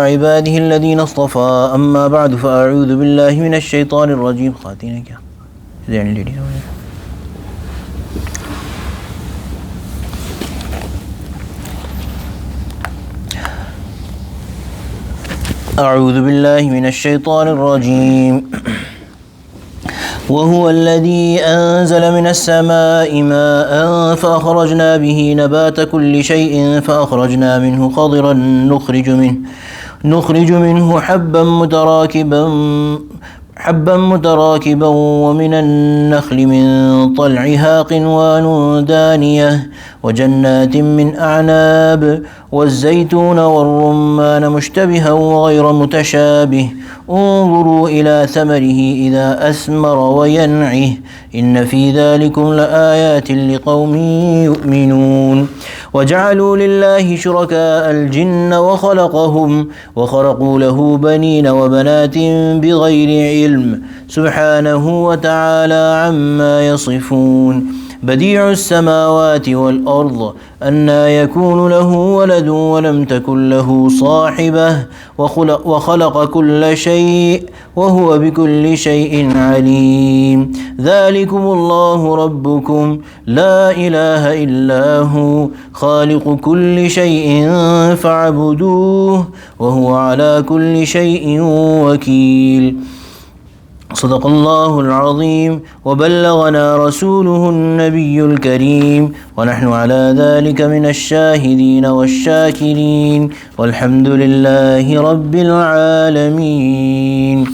عباده الذين اصطفى أما بعد فأعوذ بالله من الشيطان الرجيم خاتين क्या Is there any ladies over there? أعوذ بالله من الشيطان الرجيم وهو الذي أنزل من السماء ماء فأخرجنا به نبات كل شيء فأخرجنا منه خضرا نخرج منه حبا متراكبا ومن النخل من طلعها قنوان دانية وجنات من أعناب والزيتون والرمان مشتبها وغير متشابه انظروا إلى ثمره إذا أثمر وينعه إن في ذلكم لآيات لقوم يؤمنون وجعلوا لله شركاء الجن وخلقوا له بنين وبنات بغير علم سبحانه وتعالى عما يصفون بديع السماوات والأرض أنى يكون له ولد ولم تكن له صاحبة وخلق كل شيء وهو بكل شيء عليم ذلكم الله ربكم لا إله إلا هو خالق كل شيء فاعبدوه وهو على كل شيء وكيل صدق الله العظيم وبلغنا رسوله النبي الكريم ونحن على ذلك من الشاهدين والشاكرين والحمد لله رب العالمين.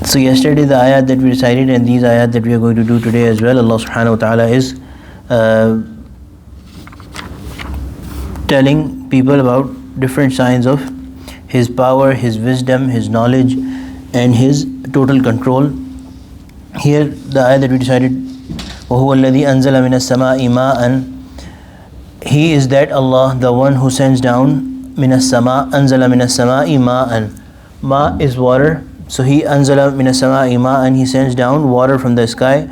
So yesterday the ayat that we recited and these ayat that we are going to do today as well, Allah subhanahu wa ta'ala is telling people about different signs of His power, His wisdom, His knowledge and His total control. Here the ayah that we decided وَهُوَ الَّذِي أَنزَلَ مِنَ السَّمَاءِ مَاءً He is that Allah, the one who sends down مِنَ السَّمَاءِ أَنزَلَ مِنَ السَّمَاءِ مَاءً Ma is water, so He أَنزَلَ مِنَ السَّمَاءِ مَاءً He sends down water from the sky,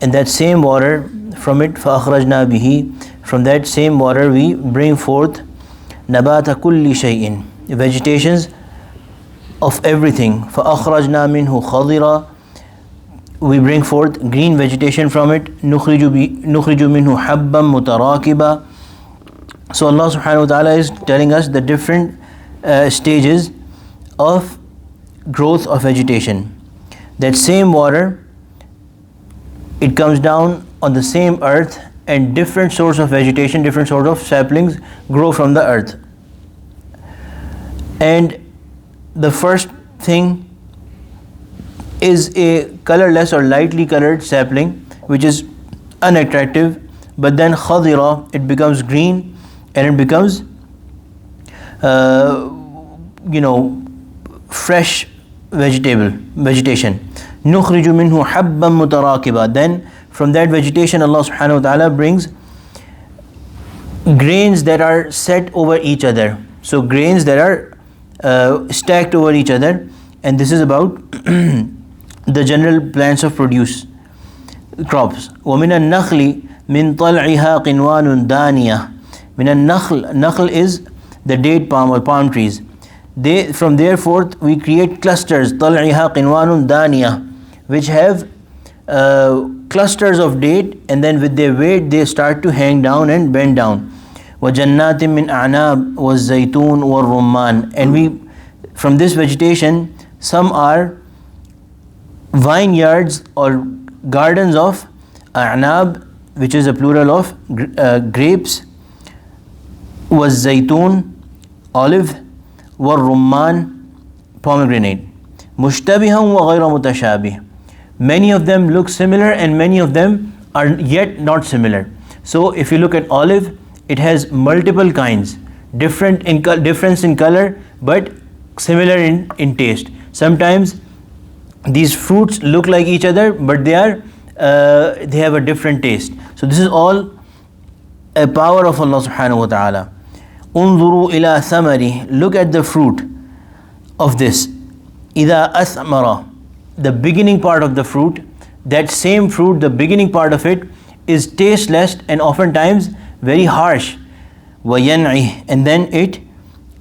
and that same water, from it فَأَخْرَجْنَا بِهِ From that same water we bring forth نَبَاتَ كُلِّ شَيْءٍ Vegetations of everything. فَأَخْرَجْنَا مِنْهُ خَضِرًا We bring forth green vegetation from it. نُخْرِجُ مِنْهُ حَبًّا مُتَرَاكِبًا So Allah subhanahu wa ta'ala is telling us the different stages of growth of vegetation. That same water, it comes down on the same earth, and different sorts of vegetation, different sorts of saplings grow from the earth. And the first thing is a colorless or lightly colored sapling which is unattractive, but then khadira, it becomes green and it becomes fresh vegetation. نُخْرِجُ مِنْهُ حَبًّا مُتَرَاكِبًا Then from that vegetation Allah subhanahu wa ta'ala brings grains that are set over each other. So grains that are stacked over each other, and this is about the general plants of produce crops. وَمِنَ النَّخْلِ مِنْ طَلْعِهَا قِنْوَانٌ دَانِيَةٌ مِنَ النَّخْل is the date palm or palm trees. From there forth we create clusters, طَلْعِهَا قِنْوَانٌ دَانِيَةٌ which have clusters of date, and then with their weight they start to hang down and bend down. وَجَنَّاتٍ مِّنْ أَعْنَابٍ وَالزَّيْتُونِ وَالرُّمَّانِ And we, from this vegetation, some are vineyards or gardens of أعناب, which is a plural of grapes, وَالزَّيْتُونِ olive, وَالرُّمَّانِ pomegranate, مُشْتَبِهًا وَغَيْرَ مُتَشَابِهٍ Many of them look similar and many of them are yet not similar. So if you look at olive, it has multiple kinds, difference in color, but similar in taste. Sometimes these fruits look like each other, but they have a different taste. So this is all a power of Allah subhanahu wa ta'ala. انظروا إلى ثمره Look at the fruit of this. إذا أثمر The beginning part of the fruit, that same fruit, the beginning part of it is tasteless and oftentimes very harsh. وَيَنْعِهِ, and then it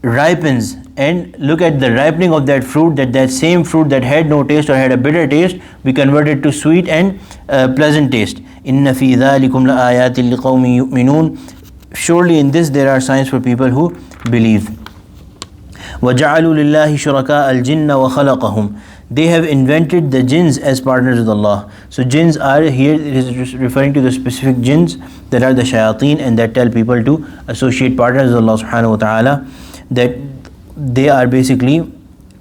ripens. And look at the ripening of that fruit, that same fruit that had no taste or had a bitter taste, we converted to sweet and pleasant taste. إِنَّ فِي ذَلِكُمْ لَآيَاتٍ لِقَوْمٍ يُؤْمِنُونَ. Surely in this there are signs for people who believe. وَجَعَلُوا لِلَّهِ شُرَكَاءَ الْجِنَّ وَخَلَقَهُمْ. They have invented the jinns as partners with Allah. So jinns are here, it is referring to the specific jinns that are the shayateen and that tell people to associate partners with Allah subhanahu wa ta'ala, that they are basically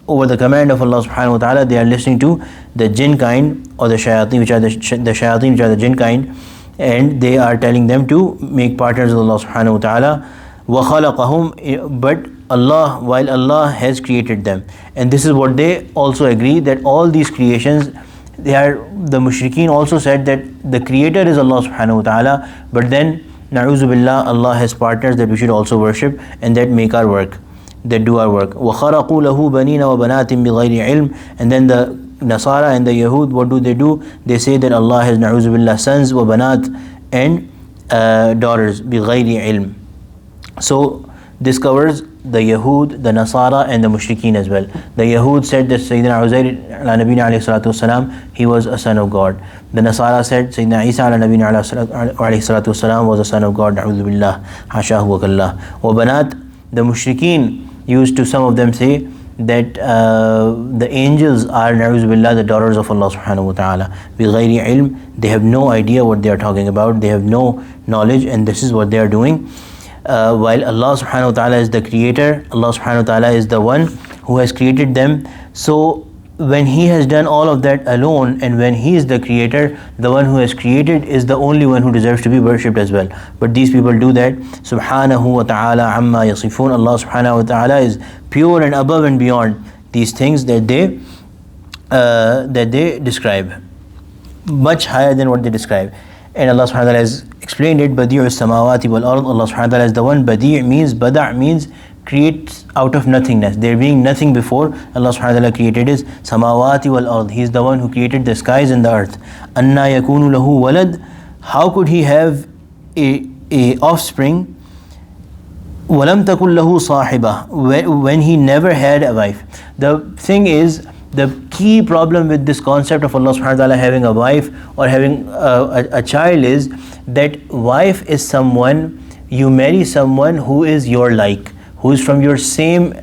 over the command of Allah subhanahu wa ta'ala, they are listening to the jinn kind or the shayateen, which are the shayateen, which are the jinn kind, and they are telling them to make partners with Allah subhanahu wa ta'ala. وَخَلَقَهُمْ, but Allah, while Allah has created them. And this is what they also agree, that all these creations, the mushrikeen also said that the creator is Allah subhanahu wa ta'ala, but then na'uzu billah, Allah has partners that we should also worship and that make our work, that do our work. وَخَرَقُوا لَهُ بَنِينَ وَبَنَاتٍ بِغَيْرِ عِلْمٍ. And then the Nasara and the Yahud, what do? They say that Allah has na'uzu billah sons, وَبَنَات, and daughters, بِغَيْرِ عِلْمٍ. So this covers the Yahud, the Nasara, and the Mushrikeen as well. The Yahud said that Sayyidina Uzair ala Nabina alayhi salatu wasalam, he was a son of God. The Nasara said Sayyidina Isa ala Nabina alayhi salatu wasalam was a son of God. Na'udhu billah, hashahu wa kallah. Wa banat, the Mushrikeen used to, some of them say that the angels are, na'udhu billah, the daughters of Allah subhanahu wa ta'ala. Bi ghayri ilm, they have no idea what they are talking about, they have no knowledge, and this is what they are doing. While Allah subhanahu wa ta'ala is the creator, Allah subhanahu wa ta'ala is the one who has created them. So when He has done all of that alone, and when He is the creator, the one who has created is the only one who deserves to be worshipped as well. But these people do that. Subhanahu wa ta'ala amma yasifun. Allah subhanahu wa ta'ala is pure and above and beyond these things that they describe, much higher than what they describe. And Allah subhanahu wa ta'ala has explained it, Badi'u samawati wal ard. Allah subhanahu wa ta'ala is the one. Badi' means, Bada' means creates out of nothingness. There being nothing before, Allah subhanahu wa ta'ala created is samawati wal ard. He is the one who created the skies and the earth. Anna yakunu lahu walad. How could he have a offspring? Walam takul lahu sahiba, when he never had a wife. The thing is, the key problem with this concept of Allah subhanahu wa ta'ala having a wife or having a child is that wife is someone, you marry someone who is your like, who is from your same,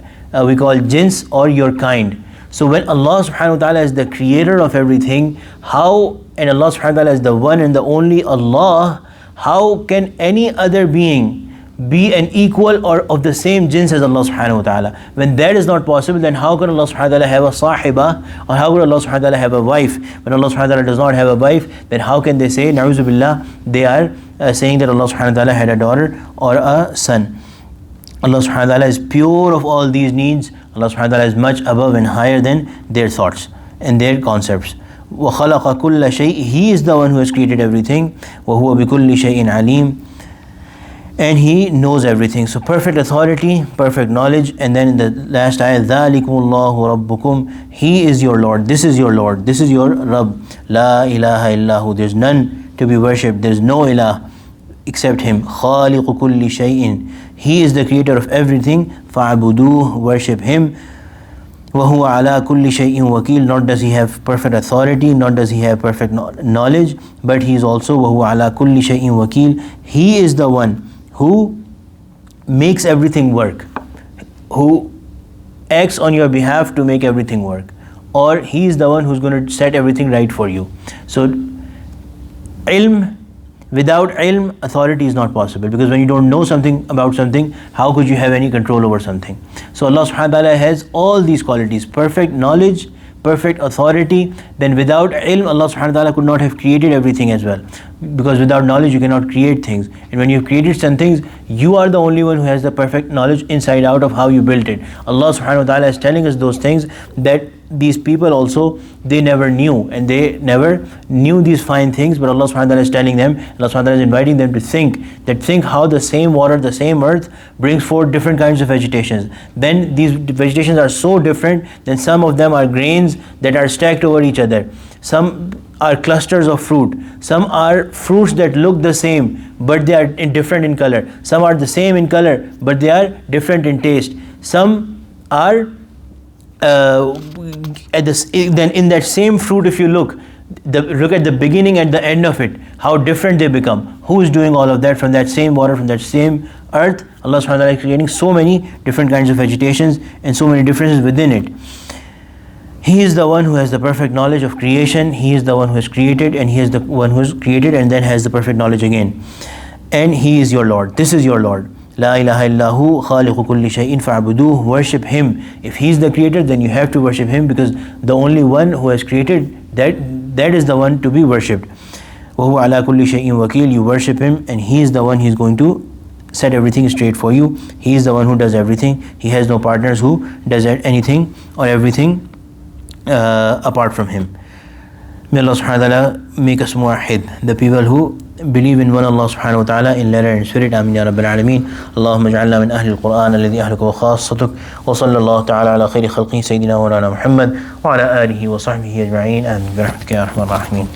we call jins, or your kind. So when Allah subhanahu wa ta'ala is the creator of everything, how, and Allah subhanahu wa ta'ala is the one and the only Allah, how can any other being be an equal or of the same jins as Allah subhanahu wa ta'ala? When that is not possible, then how can Allah subhanahu wa ta'ala have a sahiba, or how could Allah subhanahu wa ta'ala have a wife? When Allah subhanahu wa ta'ala does not have a wife, then how can they say, na'uzu billah, they are saying that Allah subhanahu wa ta'ala had a daughter or a son. Allah subhanahu wa ta'ala is pure of all these needs. Allah subhanahu wa ta'ala is much above and higher than their thoughts and their concepts. وَخَلَقَ كُلَّ شَيْءٍ. He is the one who has created everything. وَهُوَ بِكُلِّ شَيْءٍ عَلِيمٍ. And He knows everything. So perfect authority, perfect knowledge. And then in the last ayah, ذَلِكُمُ اللَّهُ رَبُّكُمْ. He is your Lord. This is your Lord. This is your Rabb. لَا إِلَهَ إِلَّا هُ. There's none to be worshipped. There's no ilah except Him. خَالِقُ كُلِّ شَيْءٍ. He is the creator of everything. فَعْبُدُوهُ. Worship Him. وَهُوَ عَلَى كُلِّ شَيْءٍ وَكِيلٌ. Not does He have perfect authority, not does He have perfect knowledge, but He is also وَهُوَ عَلَى كُلِّ شَيْءٍ وَكِيلٌ. He is the one who makes everything work, who acts on your behalf to make everything work, or He is the one who's going to set everything right for you. So ilm, without ilm, authority is not possible, because when you don't know something about something, how could you have any control over something? So Allah subhanahu wa ta'ala has all these qualities: perfect knowledge, perfect authority. Then without ilm, Allah subhanahu wa ta'ala could not have created everything as well, because without knowledge you cannot create things. And when you've created some things, you are the only one who has the perfect knowledge inside out of how you built it. Allah subhanahu wa ta'ala is telling us those things that these people also, they never knew, and they never knew these fine things, but Allah subhanahu wa ta'ala is telling them, Allah subhanahu wa ta'ala is inviting them to think how the same water, the same earth brings forth different kinds of vegetations. Then these vegetations are so different, then some of them are grains that are stacked over each other. some are clusters of fruit, some are fruits that look the same but they are different in color, some are the same in color but they are different in taste, some are then in that same fruit, if you look at the beginning and the end of it, how different they become. Who is doing all of that from that same water, from that same earth? Allah subhanahu wa ta'ala is creating so many different kinds of vegetations and so many differences within it. He is the one who has the perfect knowledge of creation. He is the one who has created, and He is the one who has created and then has the perfect knowledge again. And He is your Lord. This is your Lord. La ilaha illahu khaliqu kulli shay'in fa'buduhu. Worship Him. If He is the creator, then you have to worship Him, because the only one who has created, that is the one to be worshipped. Wa huwa ala kulli shay'in wakil. You worship Him, and He is the one. He is going to set everything straight for you. He is the one who does everything. He has no partners who does anything or everything apart from Him. May Allah subhanahu wa ta'ala make us muwahhid, the people who believe in one Allah subhanahu wa ta'ala in letter and spirit. Amin ya Rabbil Alameen. Allahumma ja'alna min ahli al-Qur'an alladhi ahluka wa khassatuk, wa sallallahu ta'ala ala khayri khalqi sayyidina wa ala Muhammad wa ala alihi wa sahbihi ajma'in. Amin bi rahmatika ya arhamar rahimin.